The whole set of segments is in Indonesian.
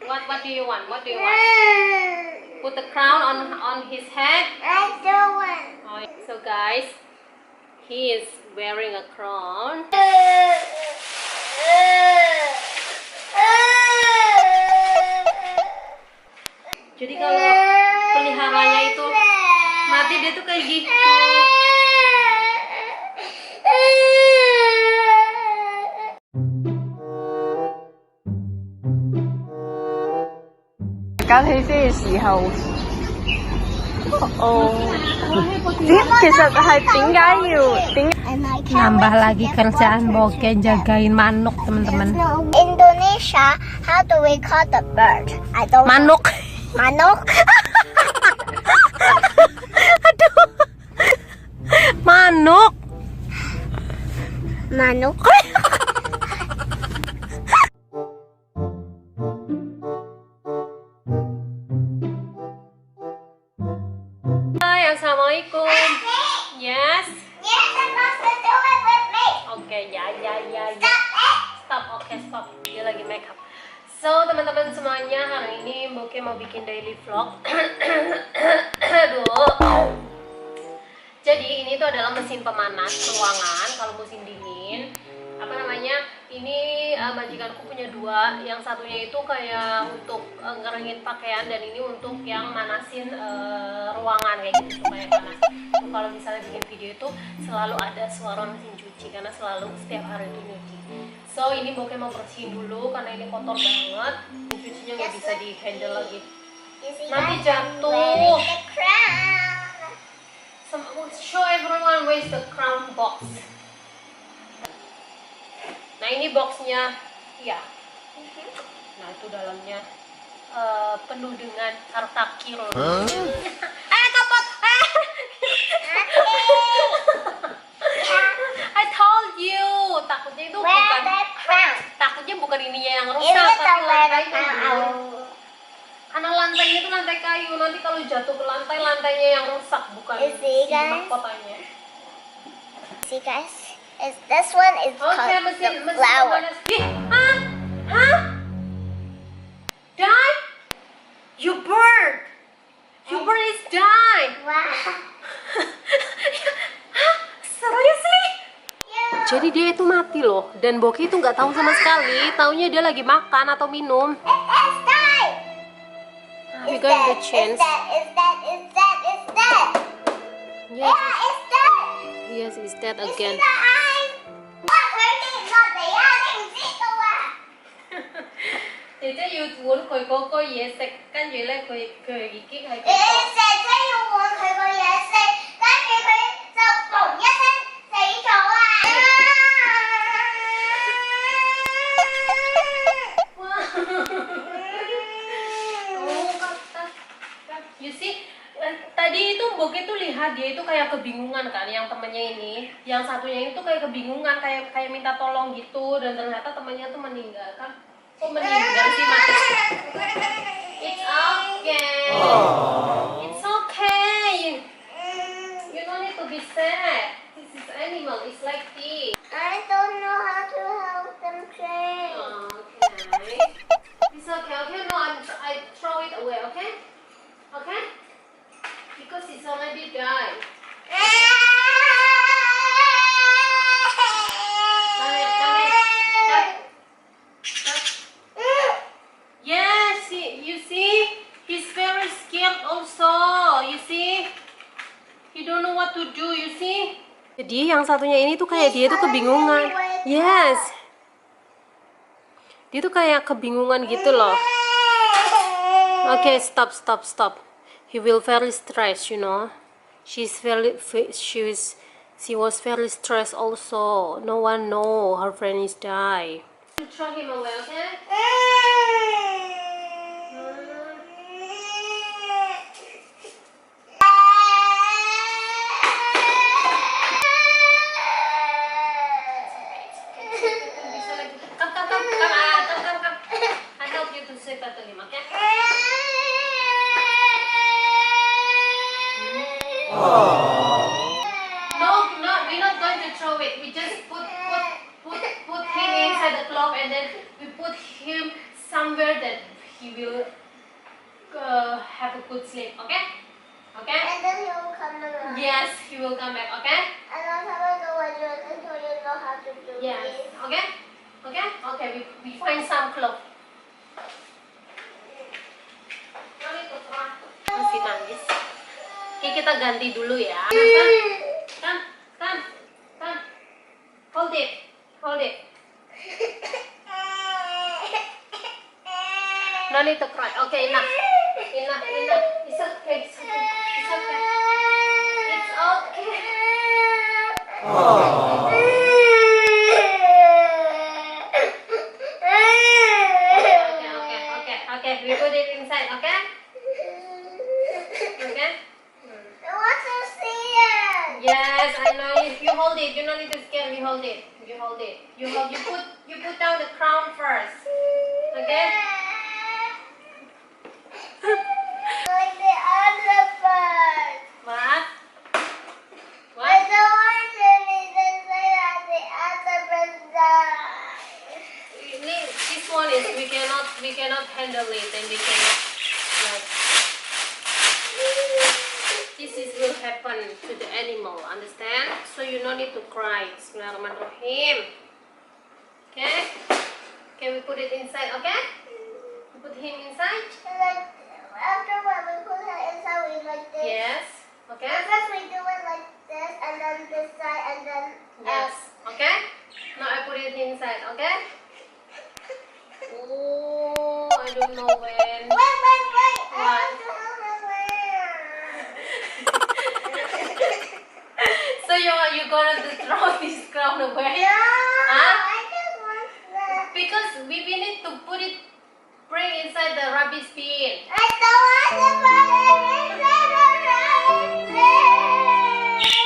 What do you want? What do you want? Put the crown on his head. I don't want. Oh, so guys, he is wearing a crown. Jadi kalau peliharanya itu mati, dia tuh kayak gitu.揀起飛嘅時候，其實係點解要點 And I can't Nambah wait to lagi get kerjaan more Boke jagain manuk, teman-teman. No, Indonesia, how do we call the bird? I don't know. Manuk. Manuk? Aduh. Manuk. Manuk? Hai, assalamualaikum. Yes. You're supposed to do it with me. Oke, ya. Stop it. Stop, oke, stop. Dia lagi make up. So, teman-teman semuanya, hari ini Boke mau bikin daily vlog. Aduh. Jadi, ini tuh adalah mesin pemanas ruangan kalau musim dingin. Apa namanya? Ini majikanku punya dua. Yang satunya itu kayak untuk ngeringin pakaian, dan ini untuk yang manasin ruangan kayak gitu supaya panas. So, kalau misalnya bikin video itu selalu ada suara mesin cuci karena selalu setiap hari itu nyuci. So ini Boke mau bersihin dulu karena ini kotor banget. Cucinya nggak bisa di handle lagi. You see, Nanti guys, I'm jatuh. wearing the crown. Show everyone where's the crown box. Nah ini boxnya, ya. Nah itu dalamnya penuh dengan harta kirun. Kapot! I told you, takutnya itu Where's bukan. the crown? Takutnya bukan ininya yang Is rusak, it the tapi where the lantainya. crown? Karena lantainya itu lantai kayu, nanti kalau jatuh ke lantai, lantainya yang rusak, bukan You see, si guys? mahkotanya. See, guys? This one is Oke, called mesin the flower. pemanas. Ih, hah? Die? You bird is die. Wow. Hah? Seriously? Yeah. Jadi dia itu mati loh, dan Boki itu nggak tahu sama sekali. Taunya dia lagi makan atau minum. It's died. We got the chance. Is that? Yes, Yeah, it's dead. yes, it's dead You see again. the eyes? What? Hurting is not the eyes. See the one. 姐姐要碗佢嗰個嘢食，跟住咧佢已經喺嗰姐姐要換佢個嘢食，跟住佢就嘣一聲死咗啊！You see, tadi itu Boke tuh lihat dia itu kayak kebingungan kan, yang temennya ini, yang satunya itu kayak kebingungan, kayak minta tolong gitu, dan ternyata temennya tuh meninggal kan. Kok meninggal sih, mati? It's okay. It's okay. You don't need to be sad. This is animal. It's like this. I don't know how to help them change. Okay. It's okay. Okay. No, I throw it away. Okay. Okay. Because it's already died. Yes, you see, he's very scared also. You see, he don't know what to do. You see. Jadi yang satunya ini tuh kayak dia tuh kebingungan. Yes. Dia tuh kayak kebingungan gitu loh. Okay, stop. He will very stressed, you know. She was very stressed also. No one know her friend is die. Throw him away, okay? Come. I help you to say that to him, okay? No, we're not going to throw it. We just put him inside the cloth, and then we put him somewhere that he will have a good sleep. Okay? Okay? And then he will come around. Yes, he will come back. Okay? And I'll have a go at you until you know how to do Yes. this. Okay? Okay? Okay, we find some clothes. Masih nangis. Oke, kita ganti dulu ya. Come. Hold it. No need to cry. Okay, enough. It's okay. It's okay. Okay. We put it inside. Okay. I want to see it. Yes, I know. If you hold it, you don't need to scare. We hold it. You put down the crown first. Okay. Like the other bird. What? I don't want to be the same as the other bird does. This one is we cannot handle it, and we cannot like this will happen to the animal. Understand? So you don't need to cry. Bismillahirrahmanirrahim. Okay, we put it inside. Okay, we put him inside. And then after when we put her inside, we like this. Yes. Okay. At first we do it like this, and then this side, and then Yes. Okay. Now I put it inside. Okay. Oh, I don't know when. Wait! I What? want to hold her wear. So you're gonna throw this crown away? No, Huh? I just want that. Because we need to bring inside the rubbish bin. I don't want to put it inside the rubbish bin.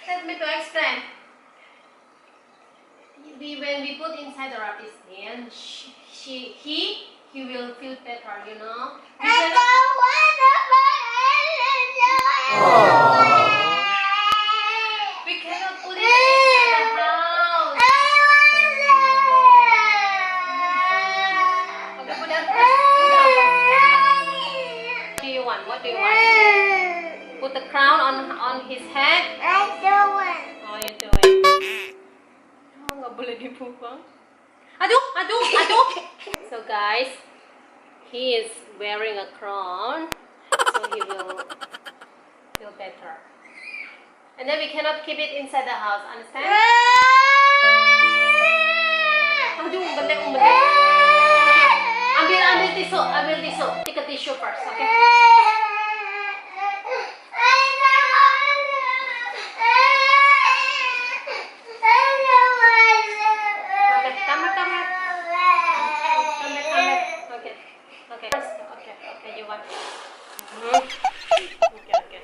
Let me to explain. When we put inside the rubbish bin, he will feel better, you know. We I cannot- don't want to put it inside. We cannot put it inside the house. Okay, put that first. What do you want? Put the crown on his head. I don't want. Oh, you do it. Oh, nggak boleh dibuang. Aduh. So guys, he is wearing a crown, so he will feel better. And then we cannot keep it inside the house. Understand? Aduh, umbet. Ambil tisu. Take a tissue first, okay? Okay, you want. Okay.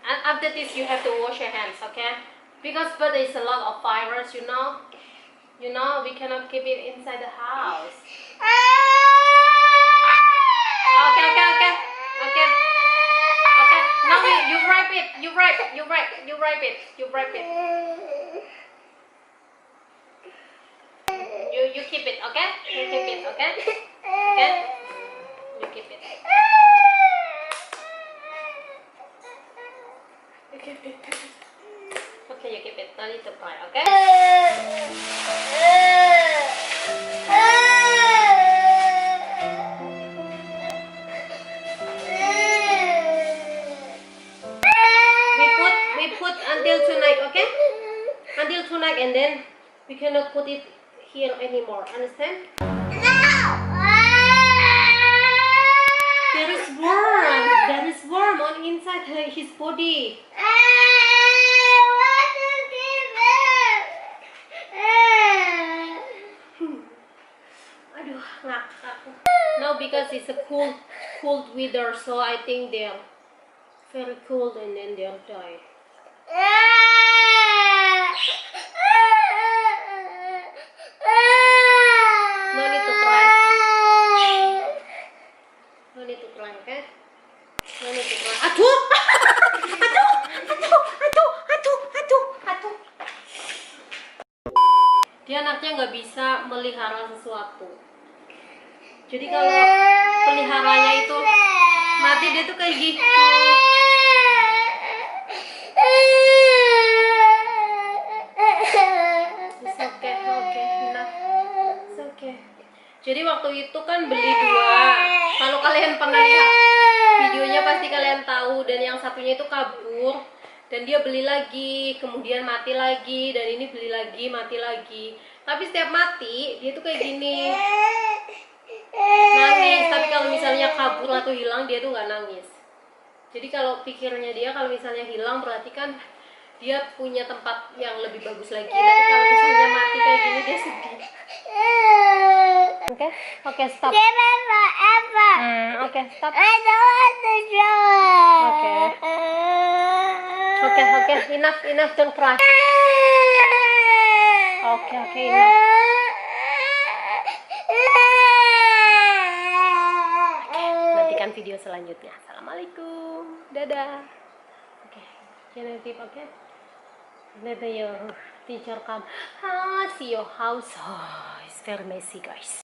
And after this, you have to wash your hands, okay? Because there is a lot of virus, you know. We cannot keep it inside the house. Okay. Now you wrap it. You wrap it. You keep it, okay? You keep it, okay? Okay? You keep it. Okay, you keep it. No need to cry, okay? We put until tonight, okay? Until tonight, and then we cannot put it here anymore. Understand? There is worm on inside his body. Aduh, ngakak. No, because it's a cold weather, so I think they're very cold and then they'll die. No need to cry. No need to cry, okay? No need to cry. Aduh! dia anaknya nggak bisa melihara sesuatu. Jadi kalau peliharanya itu mati, dia tuh kayak gitu. It's okay, enough. It's okay. Jadi waktu itu kan beli dua. Kalau kalian pernah lihat videonya pasti kalian tahu. Dan yang satunya itu kabur. Dan dia beli lagi, kemudian mati lagi. Dan ini beli lagi, mati lagi. Tapi setiap mati, dia tuh kayak gini. Nangis. Tapi kalau misalnya kabur atau hilang, dia tuh nggak nangis. Jadi kalau pikirnya dia, kalau misalnya hilang berarti kan dia punya tempat yang lebih bagus lagi. Tapi kalau misalnya mati kayak gini, dia sedih. Oke, stop. Never forever. Oke, stop. I don't want to draw. Oke, enough, don't cry. Oke, enough. Nantikan video selanjutnya. Assalamualaikum, dadah. Oke, Genevieve, oke. Later your teacher come. See your house. It's very messy, guys.